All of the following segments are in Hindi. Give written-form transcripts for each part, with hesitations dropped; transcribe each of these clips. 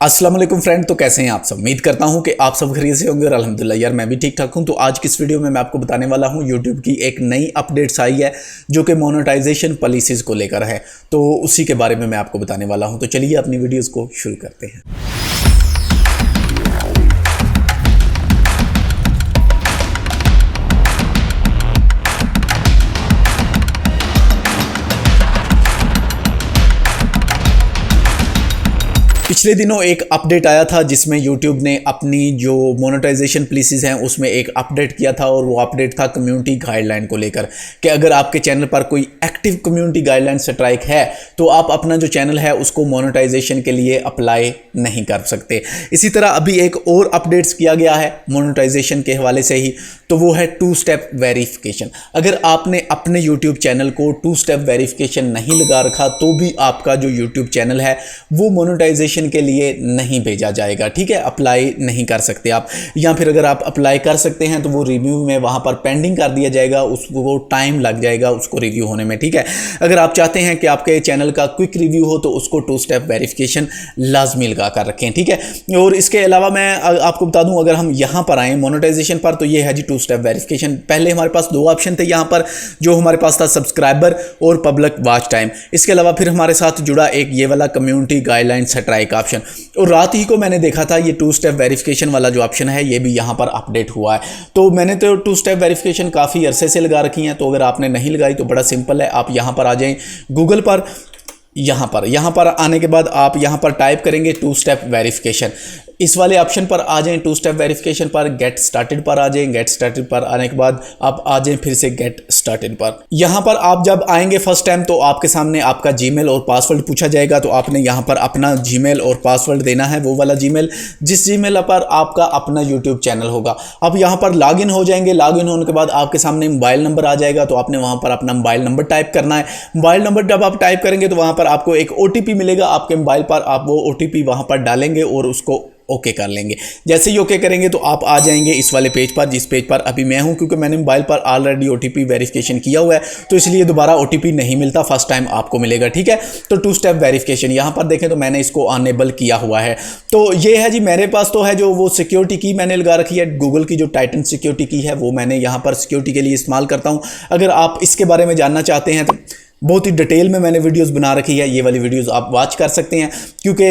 अस्सलाम वालेकुम फ्रेंड। तो कैसे हैं आप सब? उम्मीद करता हूं कि आप सब खैरियत से होंगे और अल्हम्दुलिल्लाह यार मैं भी ठीक ठाक हूं। तो आज की इस वीडियो में मैं आपको बताने वाला हूं यूट्यूब की एक नई अपडेट्स आई है जो कि मोनेटाइजेशन पॉलिसीज़ को लेकर है। तो उसी के बारे में मैं आपको बताने वाला हूं। तो चलिए अपनी वीडियोज़ को शुरू करते हैं। पिछले दिनों एक अपडेट आया था जिसमें YouTube ने अपनी जो मोनेटाइजेशन पॉलिसीज़ हैं उसमें एक अपडेट किया था और वो अपडेट था कम्युनिटी गाइडलाइन को लेकर कि अगर आपके चैनल पर कोई एक्टिव कम्युनिटी गाइडलाइन स्ट्राइक है तो आप अपना जो चैनल है उसको मोनेटाइजेशन के लिए अप्लाई नहीं कर सकते। इसी तरह अभी एक और अपडेट्स किया गया है मोनेटाइजेशन के हवाले से ही, तो वो है 2 स्टेप वेरिफिकेशन। अगर आपने अपने YouTube चैनल को 2 स्टेप वेरिफिकेशन नहीं लगा रखा तो भी आपका जो YouTube चैनल है वो मोनेटाइजेशन के लिए नहीं भेजा जाएगा। ठीक है, अप्लाई नहीं कर सकते आप, या फिर अगर आप अप्लाई कर सकते हैं तो वो रिव्यू में वहां पर पेंडिंग कर दिया जाएगा, उसको टाइम लग जाएगा उसको रिव्यू होने में। ठीक है, अगर आप चाहते हैं कि आपके चैनल का क्विक रिव्यू हो तो उसको 2 स्टेप वेरिफिकेशन लाजमी लगा कर रखें। ठीक है, और इसके अलावा मैं आपको बता दूं, अगर हम यहां पर आए मोनेटाइजेशन पर तो ये है जी 2 स्टेप वेरिफिकेशन। पहले हमारे पास 2 ऑप्शन थे यहां पर, जो हमारे पास था सब्सक्राइबर और पब्लिक वॉच टाइम। इसके अलावा फिर हमारे साथ जुड़ा एक ये वाला कम्युनिटी गाइडलाइन स्ट्राइक ऑप्शन। और रात ही को मैंने देखा था ये 2 स्टेप वेरिफिकेशन वाला जो ऑप्शन है ये भी यहां पर अपडेट हुआ है। तो मैंने तो 2 स्टेप वेरिफिकेशन काफ़ी अरसे से लगा रखी हैं। तो अगर आपने नहीं लगाई तो बड़ा सिंपल है, आप यहां पर आ जाएं गूगल पर। यहां पर आने के बाद आप यहां पर टाइप करेंगे 2 स्टेप वेरिफिकेशन। इस वाले ऑप्शन पर आ जाएं, 2 स्टेप वेरिफिकेशन पर गेट स्टार्टेड पर आ जाएं। गेट स्टार्टेड पर आने के बाद आप आ जाएं फिर से गेट स्टार्टेड पर। यहां पर आप जब आएंगे फर्स्ट टाइम तो आपके सामने आपका जीमेल और पासवर्ड पूछा जाएगा। तो आपने यहां पर अपना जीमेल और पासवर्ड देना है, वो वाला जीमेल जिस जीमेल पर आपका अपना यूट्यूब चैनल होगा। अब यहां पर लॉगिन हो जाएंगे। लॉगिन होने के बाद आपके सामने मोबाइल नंबर आ जाएगा, तो आपने वहां पर अपना मोबाइल नंबर टाइप करना है। मोबाइल नंबर जब आप टाइप करेंगे तो वहां पर आपको एक OTP मिलेगा आपके मोबाइल पर। आप वो OTP वहां पर डालेंगे और उसको ओके कर लेंगे। जैसे ही ओके करेंगे तो आप आ जाएंगे इस वाले पेज पर, जिस पेज पर अभी मैं हूं, क्योंकि मैंने मोबाइल पर ऑलरेडी OTP वेरिफिकेशन किया हुआ है तो इसलिए दोबारा OTP नहीं मिलता, फर्स्ट टाइम आपको मिलेगा। ठीक है, तो 2 स्टेप वेरिफिकेशन यहां पर देखें तो मैंने इसको अनेबल किया हुआ है। तो ये है जी, मेरे पास तो है जो वो सिक्योरिटी की मैंने लगा रखी है, गूगल की जो टाइटन सिक्योरिटी की है वो मैंने यहां पर सिक्योरिटी के लिए इस्तेमाल करता हूं। अगर आप इसके बारे में जानना चाहते हैं तो बहुत ही डिटेल में मैंने वीडियोस बना रखी है, ये वाली वीडियोस आप वॉच कर सकते हैं। क्योंकि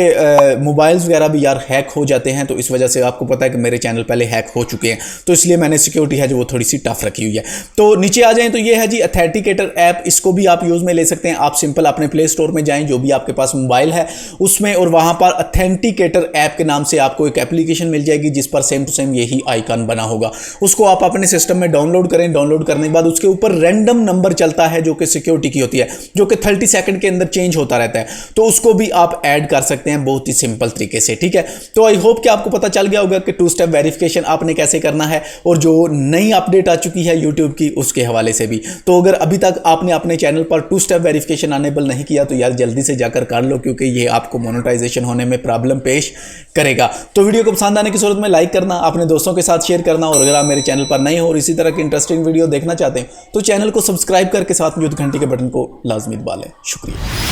मोबाइल्स वगैरह भी यार हैक हो जाते हैं, तो इस वजह से आपको पता है कि मेरे चैनल पहले हैक हो चुके हैं, तो इसलिए मैंने सिक्योरिटी है जो वो थोड़ी सी टफ रखी हुई है। तो नीचे आ जाएं तो ये है जी ऑथेंटिकेटर ऐप, इसको भी आप यूज़ में ले सकते हैं। आप सिंपल अपने प्ले स्टोर में जाएँ जो भी आपके पास मोबाइल है उसमें, और वहाँ पर ऑथेंटिकेटर ऐप के नाम से आपको एक एप्लीकेशन मिल जाएगी जिस पर सेम टू सेम यही आइकन बना होगा। उसको आप अपने सिस्टम में डाउनलोड करें। डाउनलोड करने के बाद उसके ऊपर रैंडम नंबर चलता है जो कि सिक्योरिटी की होती है, जो कि 30 सेकंड के अंदर चेंज होता रहता है, तो उसको भी आप ऐड कर सकते हैं बहुत ही सिंपल तरीके से। ठीक है, तो आई होप कि आपको पता चल गया होगा कि 2 स्टेप वेरिफिकेशन आपने कैसे करना है, और जो नई अपडेट आ चुकी है यूट्यूब की उसके हवाले से भी। तो अगर अभी तक आपने अपने चैनल पर 2 स्टेप वेरिफिकेशन अनेबल नहीं किया तो यार जल्दी से जाकर कर लो, क्योंकि ये आपको मोनेटाइजेशन होने में प्रॉब्लम पेश करेगा। तो वीडियो को पसंद आने की सूरत में लाइक करना, अपने दोस्तों के साथ शेयर करना, और अगर आप मेरे चैनल पर नए हो और इसी तरह की इंटरेस्टिंग वीडियो देखना चाहते हैं तो चैनल को सब्सक्राइब करके साथ में घंटी के बटन को लाजमी दबा लें। शुक्रिया।